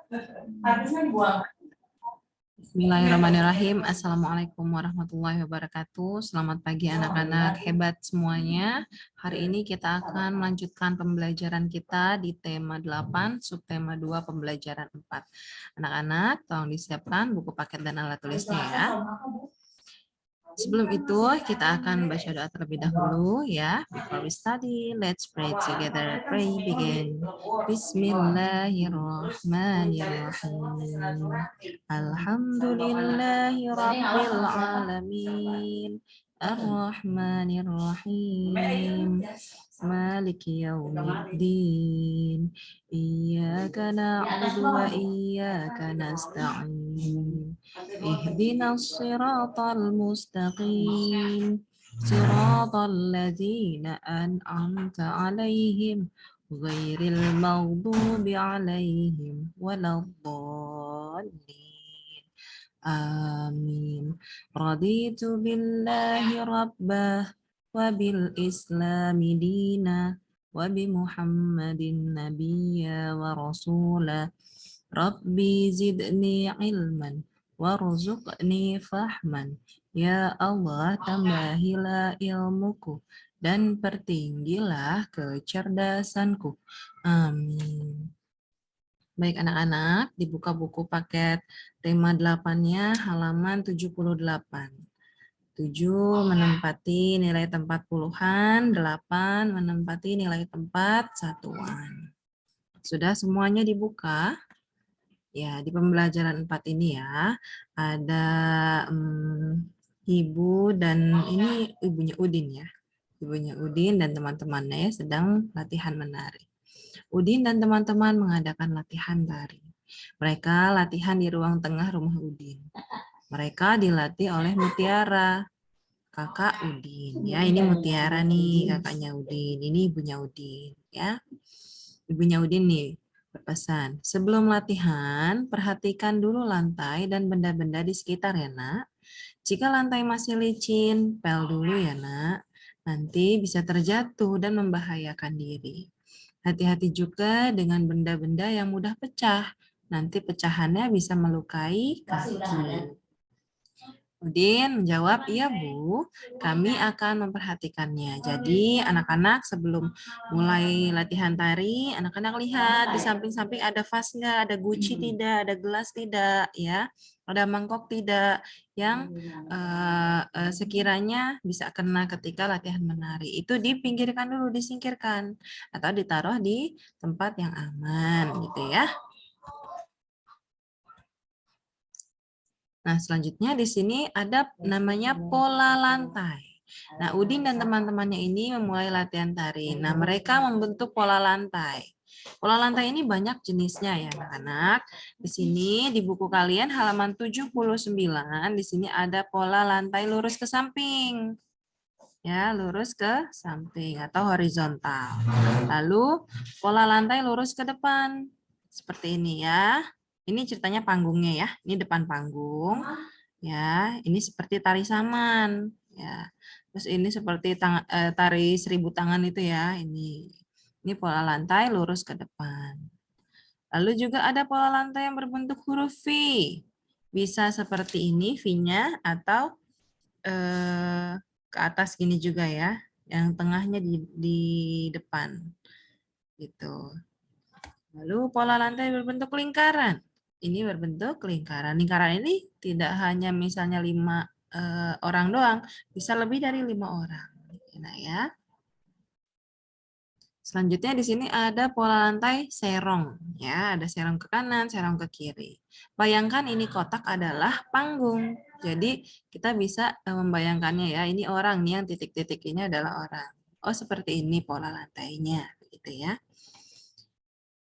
Bismillahirrahmanirrahim. Assalamualaikum warahmatullahi wabarakatuh. Selamat pagi anak-anak hebat semuanya. Hari ini kita akan melanjutkan pembelajaran kita di tema 8, subtema 2, pembelajaran 4. Anak-anak, tolong disiapkan buku paket dan alat tulisnya ya. Sebelum itu, kita akan baca doa terlebih dahulu ya. Before we study, let's pray together. Pray begin. Bismillahirrahmanirrahim. Alhamdulillahi rabbil alamin. Ar-Rahmanir-Rahim. Maliki yaumiddin. Iyyaka na'budu wa iyyaka nasta'in. Ihdinas siratal mustaqim. Siratal ladzina an'amta 'alaihim ghairil maghdubi 'alaihim waladdallin. Amin. Raditu billahi rabbah wa bil islami dina wa bi Muhammadin nabiyya wa rasula. Rabbi zidni ilman warzuqni fahman. Ya Allah, tambahilah ilmuku dan pertinggilah kecerdasanku. Amin. Baik anak-anak, dibuka buku paket tema 8-nya halaman 78. 7 menempati nilai tempat puluhan, 8 menempati nilai tempat satuan. Sudah semuanya dibuka? Ya, di pembelajaran 4 ini ya, ada ibu dan ini ibunya Udin ya. Ibunya Udin dan teman-temannya sedang latihan menari. Udin dan teman-teman mengadakan latihan tari. Mereka latihan di ruang tengah rumah Udin. Mereka dilatih oleh Mutiara, kakak Udin. Ya, ini Mutiara nih, kakaknya Udin. Ini ibunya Udin, ya. Ibunya Udin nih berpesan, sebelum latihan, perhatikan dulu lantai dan benda-benda di sekitar ya, Nak. Jika lantai masih licin, pel dulu ya, Nak. Nanti bisa terjatuh dan membahayakan diri. Hati-hati juga dengan benda-benda yang mudah pecah. Nanti pecahannya bisa melukai kaki. Udin menjawab, iya Bu, kami akan memperhatikannya. Jadi anak-anak sebelum mulai latihan tari, anak-anak lihat di samping-samping ada vas nggak, ada guci tidak, ada gelas tidak, ya, ada mangkok tidak, yang sekiranya bisa kena ketika latihan menari. Itu dipinggirkan dulu, disingkirkan, atau ditaruh di tempat yang aman, gitu ya. Nah, selanjutnya di sini ada namanya pola lantai. Nah, Udin dan teman-temannya ini memulai latihan tari. Nah, mereka membentuk pola lantai. Pola lantai ini banyak jenisnya ya, anak-anak. Di sini di buku kalian halaman 79, di sini ada pola lantai lurus ke samping. Ya, lurus ke samping atau horizontal. Lalu pola lantai lurus ke depan. Seperti ini ya. Ini ceritanya panggungnya ya. Ini depan panggung. Ya, ini seperti tari saman. Ya. Terus ini seperti tari 1000 tangan itu ya. Ini pola lantai lurus ke depan. Lalu juga ada pola lantai yang berbentuk huruf V. Bisa seperti ini V-nya atau ke atas gini juga ya. Yang tengahnya di depan. Gitu. Lalu pola lantai berbentuk lingkaran. Ini berbentuk lingkaran. Lingkaran ini tidak hanya misalnya 5 orang doang, bisa lebih dari 5 orang. Nah ya. Selanjutnya di sini ada pola lantai serong. Ya, ada serong ke kanan, serong ke kiri. Bayangkan ini kotak adalah panggung. Jadi kita bisa membayangkannya ya. Ini orang nih, yang titik-titik ini adalah orang. Oh, seperti ini pola lantainya, gitu ya.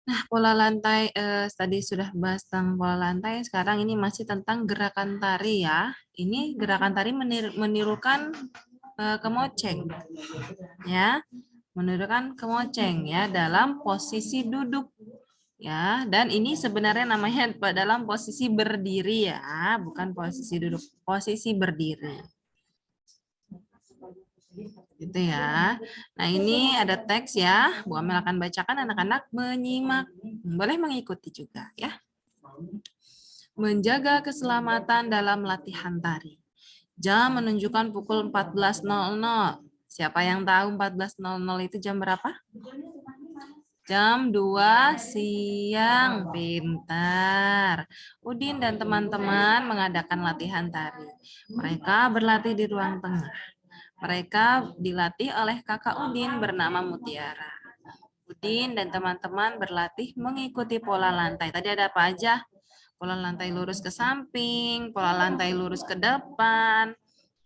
Nah, pola lantai tadi sudah bahas tentang pola lantai, sekarang ini masih tentang gerakan tari ya. Ini gerakan tari menirukan kemoceng. Ya, menirukan kemoceng ya dalam posisi duduk. Ya, dan ini sebenarnya namanya dalam posisi berdiri ya, bukan posisi duduk, posisi berdiri. Gitu ya. Nah, ini ada teks ya. Bu Amel akan bacakan, anak-anak menyimak. Boleh mengikuti juga ya. Menjaga keselamatan dalam latihan tari. Jam menunjukkan pukul 14.00. Siapa yang tahu 14.00 itu jam berapa? Jam 2 siang. Pintar. Udin dan teman-teman mengadakan latihan tari. Mereka berlatih di ruang tengah. Mereka dilatih oleh kakak Udin bernama Mutiara. Udin dan teman-teman berlatih mengikuti pola lantai. Tadi ada apa aja? Pola lantai lurus ke samping, pola lantai lurus ke depan,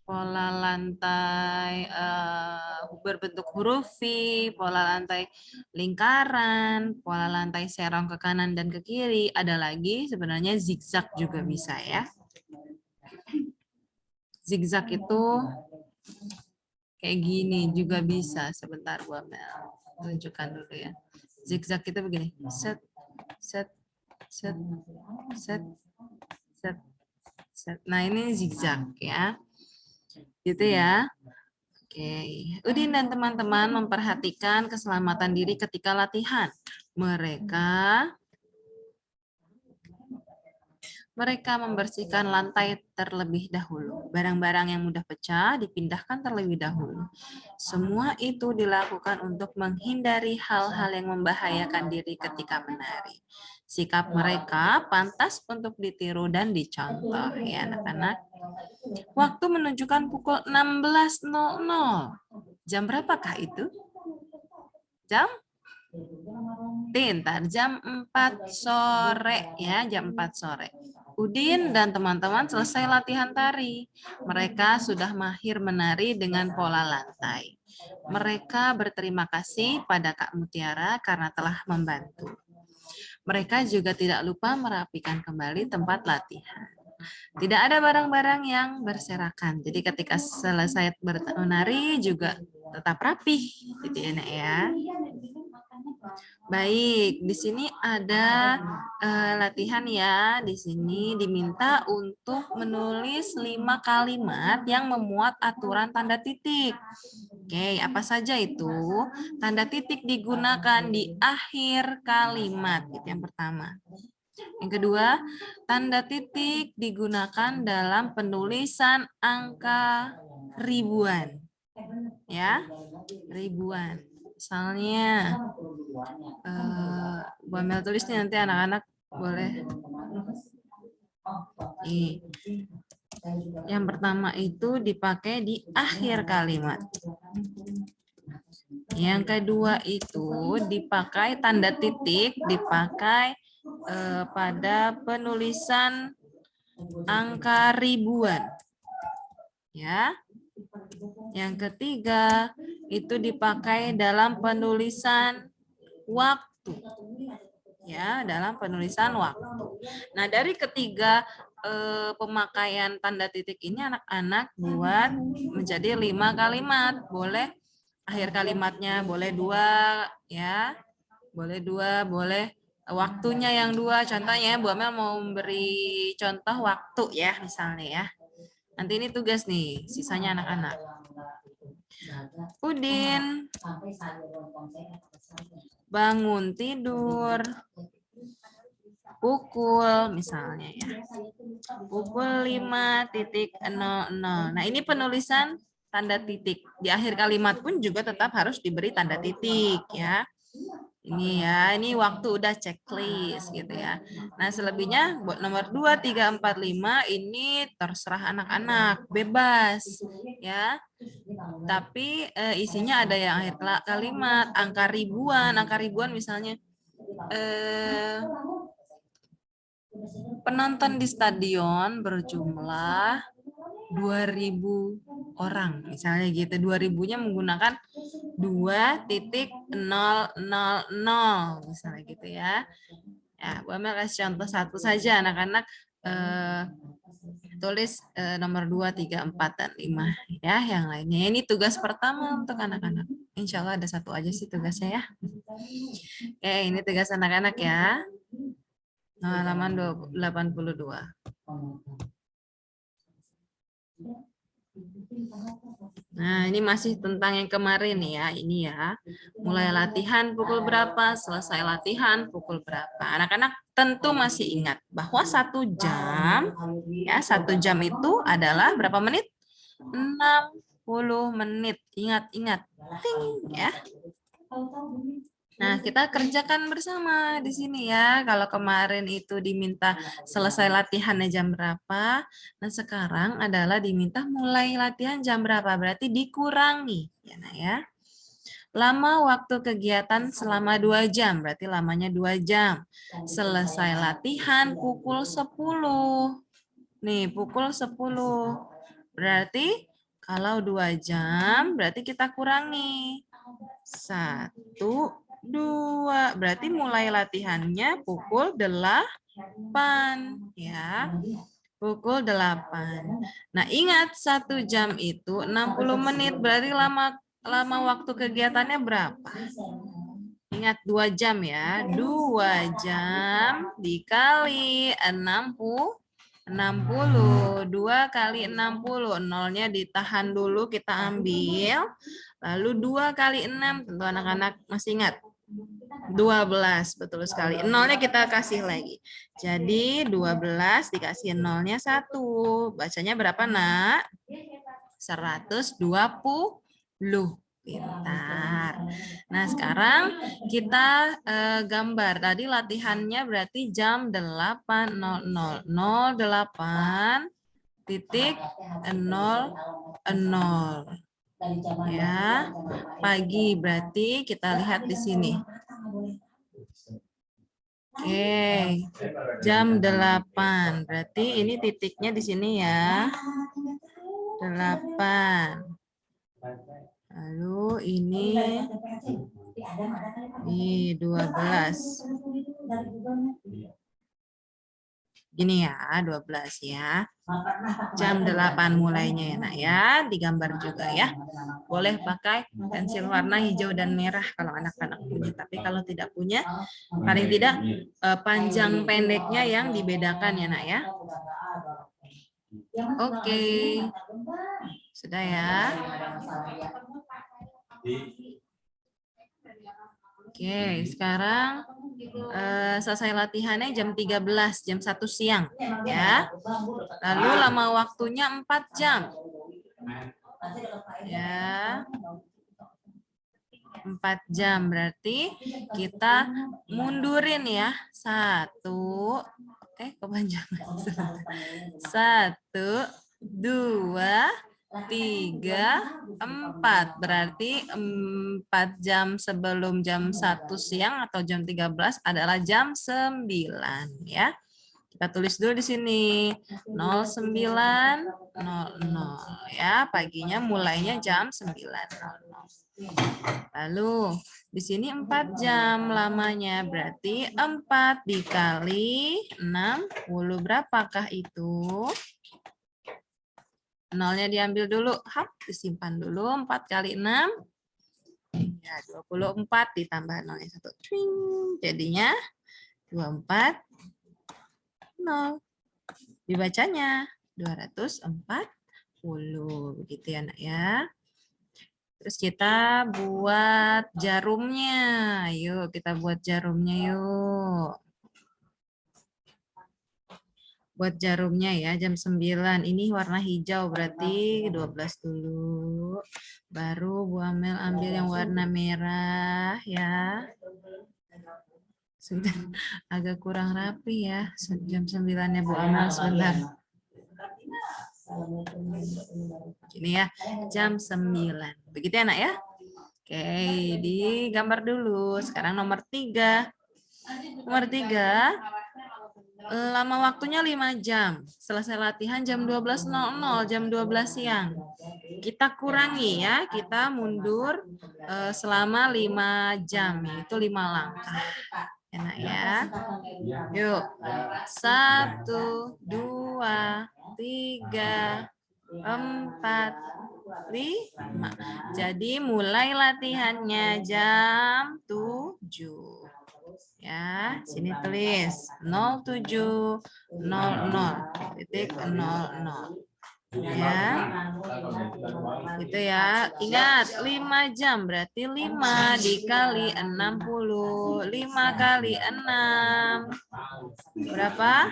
pola lantai berbentuk huruf V, pola lantai lingkaran, pola lantai serong ke kanan dan ke kiri. Ada lagi sebenarnya zigzag juga bisa ya. Zigzag itu kayak gini juga bisa. Sebentar Bu Amel tunjukkan dulu ya. Zigzag itu begini. Set, set, set, set, set, set. Nah ini zigzag ya. Gitu ya. Oke. Udin dan teman-teman memperhatikan keselamatan diri ketika latihan. Mereka membersihkan lantai terlebih dahulu. Barang-barang yang mudah pecah dipindahkan terlebih dahulu. Semua itu dilakukan untuk menghindari hal-hal yang membahayakan diri ketika menari. Sikap mereka pantas untuk ditiru dan dicontoh ya anak-anak. Waktu menunjukkan pukul 16.00. Jam berapakah itu? Jam? Pintar, jam 4 sore ya, jam 4 sore. Udin dan teman-teman selesai latihan tari. Mereka sudah mahir menari dengan pola lantai. Mereka berterima kasih pada Kak Mutiara karena telah membantu. Mereka juga tidak lupa merapikan kembali tempat latihan. Tidak ada barang-barang yang berserakan. Jadi ketika selesai menari juga tetap rapih, gitu ya, Nak ya. Baik, di sini ada latihan ya. Di sini diminta untuk menulis 5 kalimat yang memuat aturan tanda titik. Oke, apa saja itu? Tanda titik digunakan di akhir kalimat, itu yang pertama. Yang kedua, tanda titik digunakan dalam penulisan angka ribuan. Ya, ribuan. Misalnya, Bu Amel tulis nih nanti anak-anak boleh. Yang pertama itu dipakai di akhir kalimat. Yang kedua itu dipakai tanda titik, dipakai pada penulisan angka ribuan. Ya. Yang ketiga itu dipakai dalam penulisan waktu. Ya, dalam penulisan waktu. Nah, dari ketiga pemakaian tanda titik ini anak-anak buat menjadi 5 kalimat. Boleh akhir kalimatnya boleh 2 ya. Boleh 2, boleh waktunya yang 2. Contohnya Bu Amel mau memberi contoh waktu ya misalnya ya. Nanti ini tugas nih, sisanya anak-anak. Udin bangun tidur pukul misalnya ya. Pukul 5.00. Nah, ini penulisan tanda titik. Di akhir kalimat pun juga tetap harus diberi tanda titik ya. Ini ya, ini waktu udah checklist gitu ya. Nah, selebihnya buat nomor 2, 3, 4, 5 ini terserah anak-anak, bebas ya. Tapi isinya ada yang akhir kalimat, angka ribuan misalnya penonton di stadion berjumlah 2.000 orang misalnya gitu. 2.000-nya menggunakan 2.000 misalnya gitu ya. Ya, Bu Amel kasih contoh satu saja anak-anak tulis nomor 2, 3, 4 dan 5 ya, yang lainnya. Ini tugas pertama untuk anak-anak. Insya Allah ada satu aja sih tugasnya ya. Oke, ini tugas anak-anak ya. Halaman 82. Nah, ini masih tentang yang kemarin ya. Ini ya. Mulai latihan pukul berapa, selesai latihan pukul berapa. Anak-anak tentu masih ingat bahwa 1 jam, ya 1 jam itu adalah berapa menit? 60 menit. Ingat-ingat. Ting, ya. Nah, kita kerjakan bersama di sini ya. Kalau kemarin itu diminta selesai latihannya jam berapa, nah sekarang adalah diminta mulai latihan jam berapa. Berarti dikurangi, ya Nak ya. Lama waktu kegiatan selama 2 jam, berarti lamanya 2 jam. Selesai latihan pukul 10. Nih, pukul 10. Berarti kalau 2 jam, berarti kita kurangi. 1, 2. Berarti mulai latihannya pukul 8. Ya, pukul 8. Nah, ingat 1 jam itu 60 menit. Berarti lama waktu kegiatannya berapa? Ingat 2 jam ya. 2 jam dikali 60. 2 kali 60. Nolnya ditahan dulu, kita ambil. Lalu 2 kali 6. Tentu anak-anak masih ingat. 12, betul sekali. Nolnya kita kasih lagi. Jadi 12 dikasih nolnya 1. Bacanya berapa, Nak? 120. Pintar. Nah, sekarang kita gambar. Tadi latihannya berarti jam 8.00. 08.00. Ya, pagi berarti kita lihat di sini. Oke, jam 8. Berarti ini titiknya di sini ya. 8. Lalu ini 12. Gini ya, 12 ya. Jam 8 mulainya ya, Nak ya. Digambar juga ya. Boleh pakai pensil warna hijau dan merah kalau anak-anak punya. Tapi kalau tidak punya, paling tidak panjang pendeknya yang dibedakan ya, Nak ya. Oke. Sudah ya. Oke, sekarang selesai latihannya jam 13, jam 1 siang. Ya. Lalu lama waktunya 4 jam. Ya. 4 jam, berarti kita mundurin ya. 1, oke, kepanjangan. 1, 2, 3, 4. Berarti 4 jam sebelum jam 1 siang atau jam 13 adalah jam 9 ya. Kita tulis dulu di sini 09.00 ya, paginya mulainya jam 9.00. Lalu di sini 4 jam lamanya, berarti 4 dikali 60 berapakah itu? Nolnya diambil dulu, disimpan dulu. 4 kali 6, ya 24 ditambah nolnya 1. Jadinya 24, 0. Dibacanya 240. Begitu ya, Nak ya. Terus kita buat jarumnya. Yuk, kita buat jarumnya yuk. Buat jarumnya ya, jam 9. Ini warna hijau, berarti 12 dulu. Baru Bu Amel ambil yang warna merah ya. Sudah agak kurang rapi ya. Jam 9-nya Bu Amel sebentar. Ini ya, jam 9. Begitu ya, Nak ya? Oke, digambar dulu. Sekarang nomor 3. Nomor 3, lama waktunya 5 jam. Selesai latihan jam 12.00, jam 12 siang. Kita kurangi ya, kita mundur selama 5 jam, yaitu 5 langkah. Enak ya. Yuk. 1, 2, 3, 4, 5. Jadi mulai latihannya jam 7. Ya, sini tulis 07.00. Ya. Gitu ya. Ingat, 5 jam berarti 5 dikali 60. 5 kali 6. Berapa?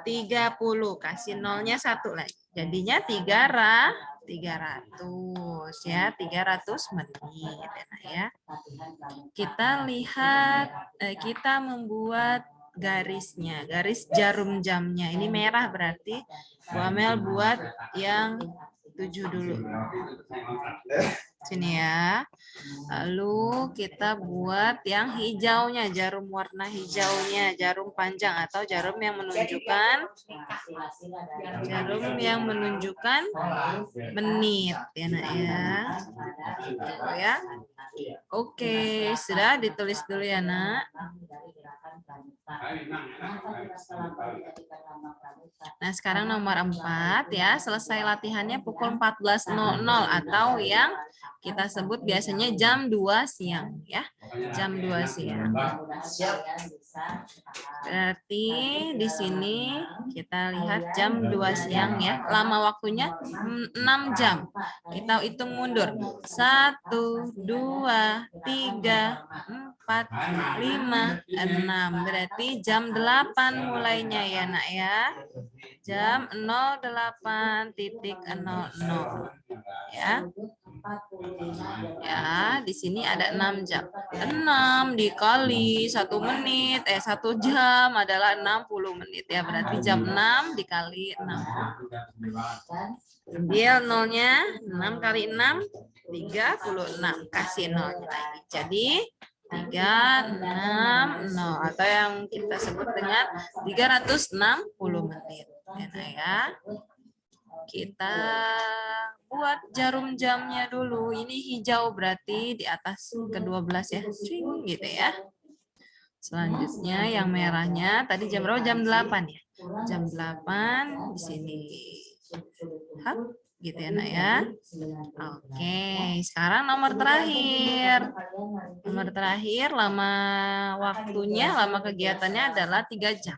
30. Kasih nolnya 1 lagi. Jadinya 300 ya, 300 menit ya. Kita lihat, kita membuat garisnya, garis jarum jamnya. Ini merah berarti Bu Amel buat yang 7 dulu. Sini ya. Lalu kita buat yang hijaunya, jarum warna hijaunya, jarum panjang atau jarum yang menunjukkan menit ya Nak ya. Oh, ya. Oke, sudah ditulis dulu ya Nak. Nah, sekarang nomor 4 ya. Selesai latihannya pukul 14.00 atau yang kita sebut biasanya jam 2 siang ya. Jam 2 siang. Berarti di sini kita lihat jam 2 siang ya. Lama waktunya 6 jam. Kita hitung mundur. 1, 2, 3, 4, 5, 6. Berarti jam 8 mulainya ya Nak ya. Jam 08.00 ya. Ya, di sini ada 6 jam. 6 dikali 1 menit, 1 jam adalah 60 menit ya. Berarti jam 6 dikali 6. Ambil nolnya, 6 kali 6, 36. Kasih nolnya lagi. Jadi 360 atau yang kita sebut dengan 360 menit. Ya. Kita buat jarum jamnya dulu. Ini hijau berarti di atas ke-12 ya. Cing, gitu ya. Selanjutnya yang merahnya tadi jam berapa? Jam 8 ya. Jam 8 di sini. Hap, gitu ya Nak ya. Oke, sekarang nomor terakhir. Nomor terakhir lama waktunya, lama kegiatannya adalah 3 jam.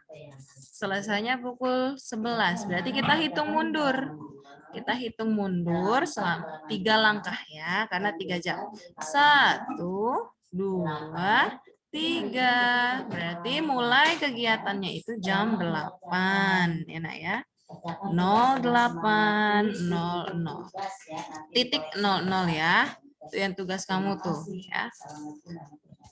Selesainya pukul 11. Berarti kita hitung mundur. Kita hitung mundur selama 3 langkah ya, karena 3 jam. 1, 2, 3. Berarti mulai kegiatannya itu jam 8 ya Nak ya. 08.00. Titik 00 ya. Itu yang tugas kamu tuh ya.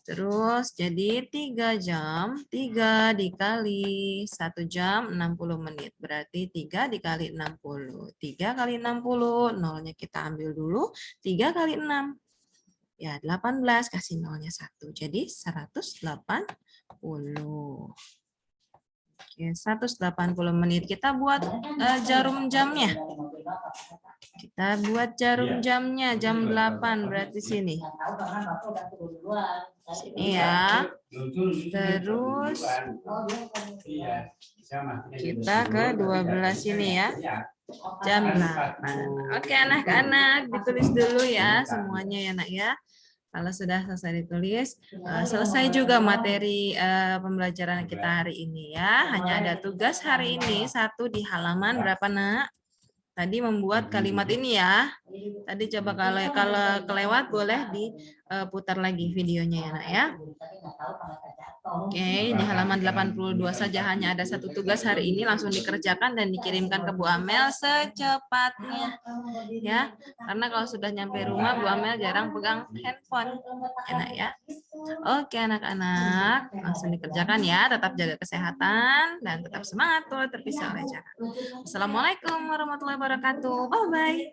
Terus jadi 3 jam, 3 dikali 1 jam 60 menit. Berarti 3 dikali 60. 3 kali 60, nolnya kita ambil dulu. 3 kali 6. Ya, 18 kasih nolnya 1. Jadi 180. Oke, 180 menit. Kita buat jarum jamnya. Kita buat jarum jamnya jam 8 berarti sini. Sini ya. Terus kita ke 12 ini ya. Jam 8. Oke anak-anak, ditulis dulu ya semuanya ya Nak ya. Kalau sudah selesai ditulis, selesai juga materi pembelajaran kita hari ini ya. Hanya ada tugas hari ini 1 di halaman berapa Nak? Tadi membuat kalimat ini ya. Tadi coba kalau kelewat boleh diputar lagi videonya ya Nak ya. Oke, di halaman 82 saja hanya ada 1 tugas hari ini, langsung dikerjakan dan dikirimkan ke Bu Amel secepatnya. Ya, karena kalau sudah nyampe rumah Bu Amel jarang pegang handphone. Enak ya. Oke anak-anak, langsung dikerjakan ya, tetap jaga kesehatan dan tetap semangat tuh terpisah belajar. Assalamualaikum warahmatullahi wabarakatuh. Bye bye.